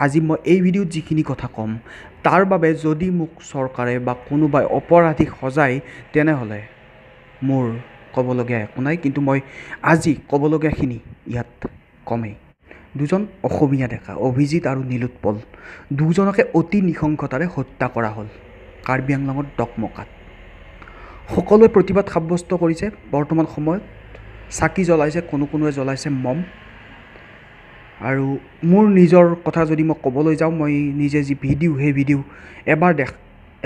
আজি মই এই ভিডিঅ'ত যিখিনি কথা ক'ম তাৰ বাবে যদি মোক চৰকাৰে বা কোনোবাই অপৰাধীক সজায় তেনেহ'লে মোৰ ক'বলগীয়া একো নাই, কিন্তু মই আজি ক'বলগীয়াখিনি ইয়াত কমেই। দুজন অসমীয়া ডেকা অভিজিত আৰু নীলোৎপল দুজনকে অতি নৃশংসতাৰে হত্যা কৰা হ'ল কাৰ্বি আংলঙত ডকমকাত। সকলোৱে প্ৰতিবাদ সাব্যস্ত কৰিছে। বৰ্তমান সময়ত চাকি জ্বলাইছে, কোনোৱে জ্বলাইছে মম। আৰু মোৰ নিজৰ কথা যদি মই ক'বলৈ যাওঁ, মই নিজে যি সেই ভিডিঅ'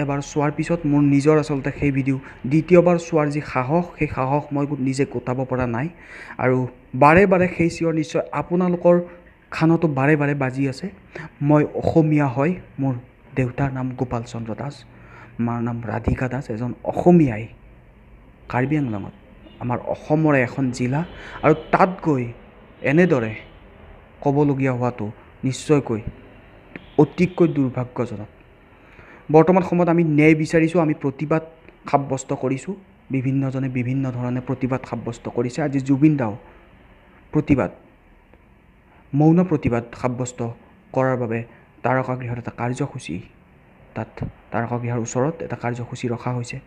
এবাৰ চোৱাৰ পিছত মোৰ নিজৰ আচলতে সেই ভিডিঅ' দ্বিতীয়বাৰ চোৱাৰ যি সেই সাহস মই নিজে গোটাব পৰা নাই। আৰু বাৰে সেই চিঞৰ নিশ্চয় আপোনালোকৰ খানতো বাৰে বাজি আছে। মই অসমীয়া হয়, মোৰ দেউতাৰ নাম গোপাল চন্দ্ৰ দাস, মাৰ নাম ৰাধিকা দাস, এজন অসমীয়াই কাৰ্বি আংলঙত আমাৰ অসমৰে এখন জিলা, আৰু তাত গৈ এনেদৰে ক'বলগীয়া হোৱাটো নিশ্চয়কৈ অতিকৈ দুৰ্ভাগ্যজনক। বৰ্তমান সময়ত আমি ন্যায় বিচাৰিছোঁ, আমি প্ৰতিবাদ সাব্যস্ত কৰিছোঁ, বিভিন্নজনে বিভিন্ন ধৰণে প্ৰতিবাদ সাব্যস্ত কৰিছে। আজি জুবিন দাও মৌন প্ৰতিবাদ সাব্যস্ত কৰাৰ বাবে তাৰকাগৃহত এটা কাৰ্যসূচী, তাত তাৰকাগৃহৰ ওচৰত এটা কাৰ্যসূচী ৰখা হৈছে।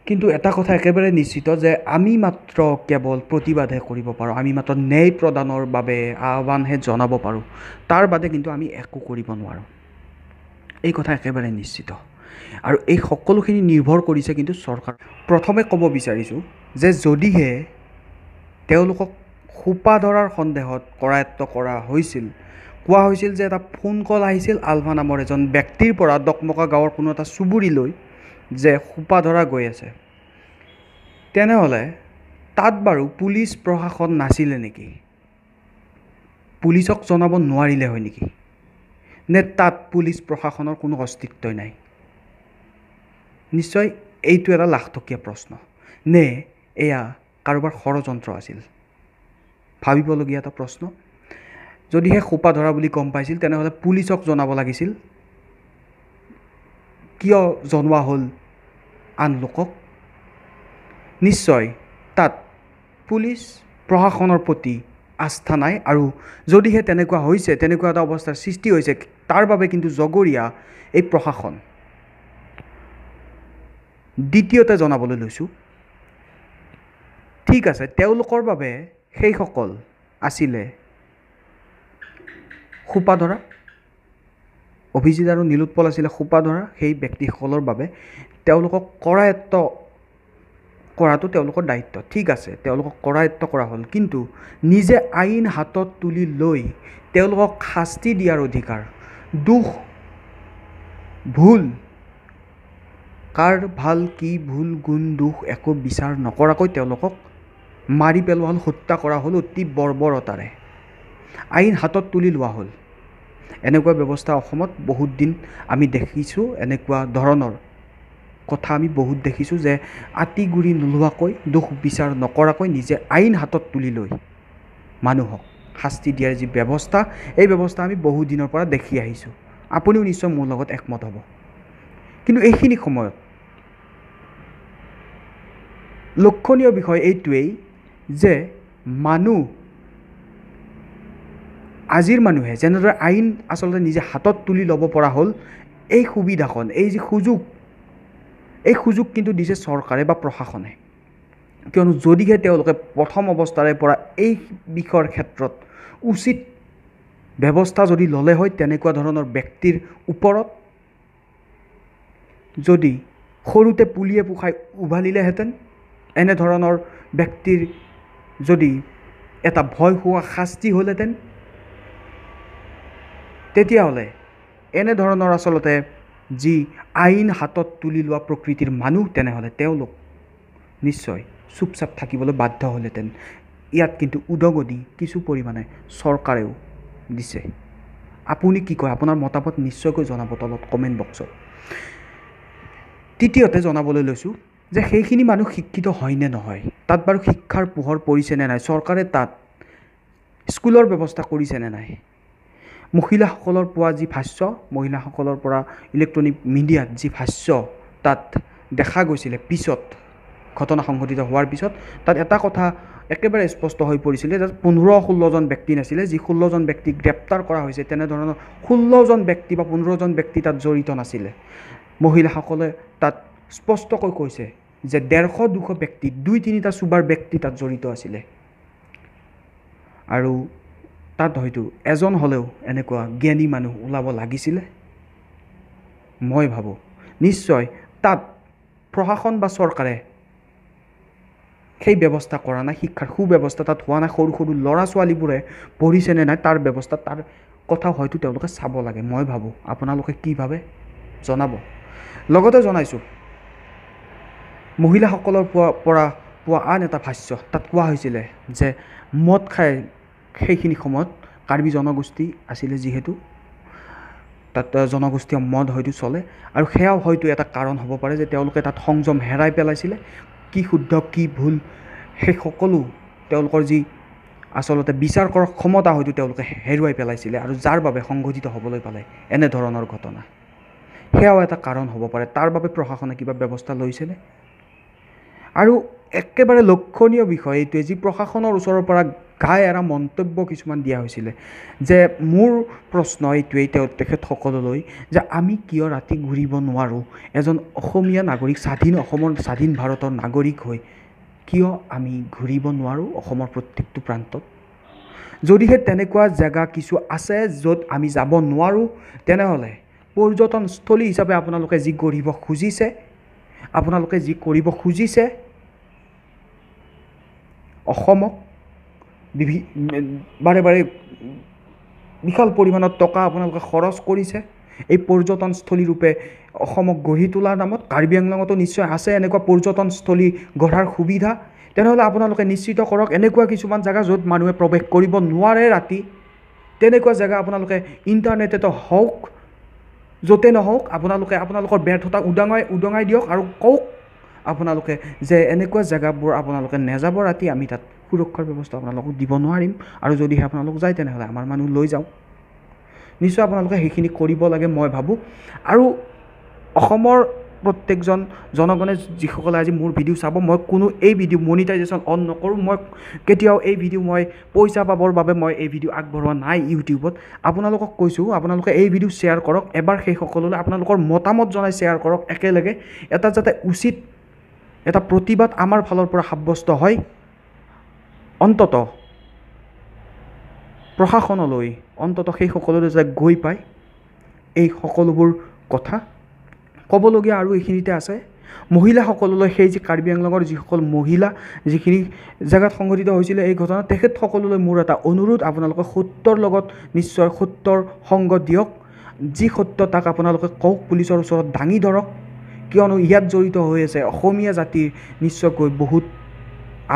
কিন্তু এটা কথা একেবাৰে নিশ্চিত যে আমি মাত্ৰ কেৱল প্ৰতিবাদহে কৰিব পাৰোঁ, আমি মাত্ৰ ন্যায় প্ৰদানৰ বাবে আহ্বানহে জনাব পাৰোঁ, তাৰ বাদে কিন্তু আমি একো কৰিব নোৱাৰোঁ। এই কথা একেবাৰে নিশ্চিত। আৰু এই সকলোখিনি নিৰ্ভৰ কৰিছে কিন্তু চৰকাৰ। প্ৰথমে ক'ব বিচাৰিছোঁ যে যদিহে তেওঁলোকক সোপা ধৰাৰ সন্দেহত কৰায়ত্ব কৰা হৈছিল, কোৱা হৈছিল যে এটা ফোন কল আহিছিল আলফা নামৰ এজন ব্যক্তিৰ পৰা ডকমকা গাঁৱৰ কোনো এটা চুবুৰীলৈ যে সোপা ধৰা গৈ আছে, তেনেহ'লে তাত বাৰু পুলিচ প্ৰশাসন নাছিলে নেকি? পুলিচক জনাব নোৱাৰিলে হয় নেকি? নে তাত পুলিচ প্ৰশাসনৰ কোনো অস্তিত্বই নাই? নিশ্চয় এইটো এটা লাখটকীয়া প্ৰশ্ন। নে এয়া কাৰোবাৰ ষড়যন্ত্ৰ আছিল? ভাবিবলগীয়া এটা প্ৰশ্ন। যদিহে সোপা ধৰা বুলি গম পাইছিল তেনেহ'লে পুলিচক জনাব লাগিছিল, কিয় জনোৱা হ'ল আন লোকক? নিশ্চয় তাত পুলিচ প্ৰশাসনৰ প্ৰতি আস্থা নাই। আৰু যদিহে তেনেকুৱা হৈছে, তেনেকুৱা এটা অৱস্থাৰ সৃষ্টি হৈছে, তাৰ বাবে কিন্তু জগৰীয়া এই প্ৰশাসন। দ্বিতীয়তে জনাবলৈ লৈছোঁ, ঠিক আছে, তেওঁলোকৰ বাবে সেইসকল আছিলে সোপা ধৰা, অভিজিত আৰু নীলোৎপল আছিলে সোপা ধৰা। সেই ব্যক্তিসকলৰ বাবে তেওঁলোকক কৰায়ত্ব কৰাটো তেওঁলোকৰ দায়িত্ব। ঠিক আছে, তেওঁলোকক কৰায়ত্ব কৰা হ'ল, কিন্তু নিজে আইন হাতত তুলি লৈ তেওঁলোকক শাস্তি দিয়াৰ অধিকাৰ, দোষ ভুল, কাৰ ভাল কি ভুল গুণ দোষ একো বিচাৰ নকৰাকৈ তেওঁলোকক মাৰি পেলোৱা হ'ল, হত্যা কৰা হ'ল অতি বৰ্বৰতাৰে, আইন হাতত তুলি লোৱা হ'ল। এনেকুৱা ব্যৱস্থা অসমত বহুত দিন আমি দেখিছোঁ। এনেকুৱা ধৰণৰ কথা আমি বহুত দেখিছোঁ যে আঁতিগুৰি নোলোৱাকৈ, দোষ বিচাৰ নকৰাকৈ নিজে আইন হাতত তুলি লৈ মানুহক শাস্তি দিয়াৰ যি ব্যৱস্থা, এই ব্যৱস্থা আমি বহু দিনৰ পৰা দেখি আহিছোঁ। আপুনিও নিশ্চয় মোৰ লগত একমত হ'ব। কিন্তু এইখিনি সময়ত লক্ষণীয় বিষয় এইটোৱেই যে আজিৰ মানুহে যেনেদৰে আইন আচলতে নিজে হাতত তুলি ল'ব পৰা হ'ল, এই সুবিধাখন, এই যি সুযোগ কিন্তু দিছে চৰকাৰে বা প্ৰশাসনে। কিয়নো যদিহে তেওঁলোকে প্ৰথম অৱস্থাৰে পৰা এই বিষয়ৰ ক্ষেত্ৰত উচিত ব্যৱস্থা যদি ল'লে হয়, তেনেকুৱা ধৰণৰ ব্যক্তিৰ ওপৰত যদি সৰুতে পুলিয়ে পোখাই উভালিলেহেঁতেন, এনেধৰণৰ ব্যক্তিৰ যদি এটা ভয় খোৱা শাস্তি হ'লহেঁতেন, তেতিয়াহ'লে এনেধৰণৰ আচলতে যি আইন হাতত তুলি লোৱা প্ৰকৃতিৰ মানুহ, তেনেহ'লে তেওঁলোক নিশ্চয় চুপচাপ থাকিবলৈ বাধ্য হ'লহেঁতেন। ইয়াত কিন্তু উদগনি কিছু পৰিমাণে চৰকাৰেও দিছে। আপুনি কি কয়? আপোনাৰ মতামত নিশ্চয়কৈ জনাব তলত কমেণ্ট বক্সত। তৃতীয়তে জনাবলৈ লৈছোঁ যে সেইখিনি মানুহ শিক্ষিত হয়নে নহয়, তাত বাৰু শিক্ষাৰ পোহৰ পৰিছেনে নাই, চৰকাৰে তাত স্কুলৰ ব্যৱস্থা কৰিছেনে নাই, মহিলাসকলৰ পোৱা যি ভাষ্য, মহিলাসকলৰ পৰা ইলেক্ট্ৰনিক মিডিয়াত যি ভাষ্য তাত দেখা গৈছিলে, পিছত ঘটনা সংঘটিত হোৱাৰ পিছত তাত এটা কথা একেবাৰে স্পষ্ট হৈ পৰিছিলে যে 15-16জন ব্যক্তি নাছিলে, যি 16জন ব্যক্তি গ্ৰেপ্তাৰ কৰা হৈছে তেনেধৰণৰ 16জন ব্যক্তি বা 15জন ব্যক্তি তাত জড়িত নাছিলে। মহিলাসকলে তাত স্পষ্টকৈ কৈছে যে 150-200 ব্যক্তি 2-3টা চুবাৰ ব্যক্তি তাত জড়িত আছিলে। আৰু তাত হয়তো এজন হ'লেও এনেকুৱা জ্ঞানী মানুহ ওলাব লাগিছিলে। মই ভাবোঁ নিশ্চয় তাত প্ৰশাসন বা চৰকাৰে সেই ব্যৱস্থা কৰা নাই, শিক্ষাৰ সুব্যৱস্থা তাত হোৱা নাই। সৰু সৰু ল'ৰা ছোৱালীবোৰে পঢ়িছেনে নাই তাৰ ব্যৱস্থা, তাৰ কথা হয়তো তেওঁলোকে চাব লাগে। মই ভাবোঁ আপোনালোকে কি ভাবে জনাব। লগতে জনাইছোঁ মহিলাসকলৰ পৰা পোৱা আন এটা ভাষ্য, তাত কোৱা হৈছিলে যে মদ খাই সেইখিনি সময়ত কাৰ্বি জনগোষ্ঠী আছিলে, যিহেতু তাত জনগোষ্ঠীয় মদ হয়তো চলে, আৰু সেয়াও হয়তো এটা কাৰণ হ'ব পাৰে যে তেওঁলোকে তাত সংযম হেৰাই পেলাইছিলে। কি শুদ্ধ কি ভুল সেই সকলো তেওঁলোকৰ যি আচলতে বিচাৰ কৰাৰ ক্ষমতা হয়তো তেওঁলোকে হেৰুৱাই পেলাইছিলে, আৰু যাৰ বাবে সংঘটিত হ'বলৈ পালে এনেধৰণৰ ঘটনা। সেয়াও এটা কাৰণ হ'ব পাৰে। তাৰ বাবে প্ৰশাসনে কিবা ব্যৱস্থা লৈছেনে? আৰু একেবাৰে লক্ষণীয় বিষয় এইটোৱে, যি প্ৰশাসনৰ ওচৰৰ পৰা গাই এৰা মন্তব্য কিছুমান দিয়া হৈছিলে, যে মোৰ প্ৰশ্ন এইটোৱেই তেখেতসকললৈ যে আমি কিয় ৰাতি ঘূৰিব নোৱাৰোঁ? এজন অসমীয়া নাগৰিক, অসমৰ স্বাধীন ভাৰতৰ নাগৰিক হৈ কিয় আমি ঘূৰিব নোৱাৰোঁ অসমৰ প্ৰত্যেকটো প্ৰান্তত? যদিহে তেনেকুৱা জেগা কিছু আছে য'ত আমি যাব নোৱাৰোঁ, তেনেহ'লে পৰ্যটনস্থলী হিচাপে আপোনালোকে যি কৰিব খুজিছে অসমক বাৰে বাৰে বিশাল পৰিমাণৰ টকা আপোনালোকে খৰচ কৰিছে এই পৰ্যটনস্থলী ৰূপে অসমক গঢ়ি তোলাৰ নামত। কাৰ্বি আংলঙতো নিশ্চয় আছে এনেকুৱা পৰ্যটনস্থলী গঢ়াৰ সুবিধা। তেনেহ'লে আপোনালোকে নিশ্চিত কৰক এনেকুৱা কিছুমান জেগা য'ত মানুহে প্ৰৱেশ কৰিব নোৱাৰে ৰাতি, তেনেকুৱা জেগা আপোনালোকে ইণ্টাৰনেটতে হওক য'তে নহওক আপোনালোকে আপোনালোকৰ ব্যৰ্থতা উদঙাই দিয়ক আৰু কওক আপোনালোকে যে এনেকুৱা জেগাবোৰ আপোনালোকে নেযাব ৰাতি, আমি তাত সুৰক্ষাৰ ব্যৱস্থা আপোনালোকক দিব নোৱাৰিম, আৰু যদিহে আপোনালোক যায় তেনেহ'লে আমাৰ মানুহ লৈ যাওঁ। নিশ্চয় আপোনালোকে সেইখিনি কৰিব লাগে মই ভাবোঁ। আৰু অসমৰ প্ৰত্যেকজন জনগণে যিসকলে আজি মোৰ ভিডিঅ' চাব, মই কোনো এই ভিডিঅ' মনিটাইজেশ্যন অন নকৰোঁ। মই কেতিয়াও এই ভিডিঅ' মই পইচা পাবৰ বাবে মই এই ভিডিঅ' আগবঢ়োৱা নাই ইউটিউবত। আপোনালোকক কৈছোঁ আপোনালোকে এই ভিডিঅ' শ্বেয়াৰ কৰক, এবাৰ সেই সকললৈ আপোনালোকৰ মতামত জনাই শ্বেয়াৰ কৰক একেলগে, এটা যাতে উচিত এটা প্ৰতিবাদ আমাৰ ফালৰ পৰা সাব্যস্ত হয়। অন্তত প্ৰশাসনলৈ সেই সকললৈ যাতে গৈ পায় এই সকলোবোৰ কথা ক'বলগীয়া। আৰু এইখিনিতে আছে মহিলাসকললৈ, সেই যে কাৰ্বি আংলঙৰ যিসকল মহিলা যিখিনি জেগাত সংঘটিত হৈছিলে এই ঘটনা, তেখেতসকললৈ মোৰ এটা অনুৰোধ, আপোনালোকে সত্যৰ লগত নিশ্চয় সত্যৰ সংগ দিয়ক। যি সত্য তাক আপোনালোকে কওক, পুলিচৰ ওচৰত দাঙি ধৰক, কিয়নো ইয়াত জড়িত হৈ আছে অসমীয়া জাতিৰ নিশ্চয়কৈ বহুত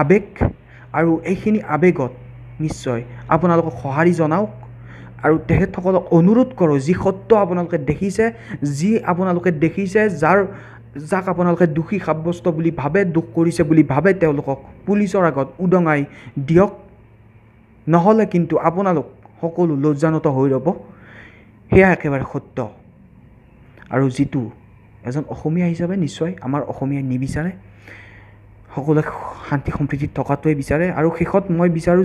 আৱেগ, আৰু এইখিনি আৱেগত নিশ্চয় আপোনালোকক সঁহাৰি জনাওক। আৰু তেখেতসকলক অনুৰোধ কৰোঁ, যি সত্য আপোনালোকে দেখিছে, যাক আপোনালোকে দোষী সাব্যস্ত বুলি ভাবে, দোষ কৰিছে বুলি ভাবে, তেওঁলোকক পুলিচৰ আগত উদঙাই দিয়ক। নহ'লে কিন্তু আপোনালোক সকলো লজ্জানত হৈ ৰ'ব। সেয়া একেবাৰে সত্য, আৰু যিটো এজন অসমীয়া হিচাপে নিশ্চয় আমাৰ অসমীয়াই নিবিচাৰে। সকলোৱে শান্তি সম্প্ৰীতিত থকাটোৱে বিচাৰে। আৰু শেষত মই বিচাৰোঁ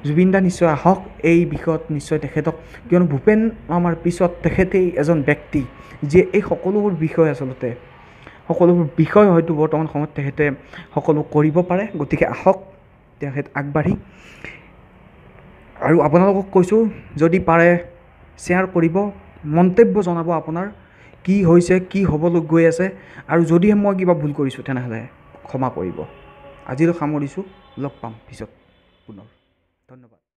জুবিন দা নিশ্চয় আহক এই বিষয়ত, নিশ্চয় তেখেতক, কিয়নো ভূপেন আমাৰ পিছত তেখেতেই এজন ব্যক্তি যিয়ে এই সকলোবোৰ বিষয় হয়তো বৰ্তমান সময়ত তেখেতে সকলো কৰিব পাৰে। গতিকে আহক তেখেত আগবাঢ়ি। আৰু আপোনালোকক কৈছোঁ যদি পাৰে শ্বেয়াৰ কৰিব, মন্তব্য জনাব আপোনাৰ কি হৈছে, কি হ'বলৈ গৈ আছে, আৰু যদিহে মই কিবা ভুল কৰিছোঁ তেনেহ'লে ক্ষমা কৰিব। আজিলৈ সামৰিছোঁ, লগ পাম পিছত পুনৰ। ধন্যবাদ।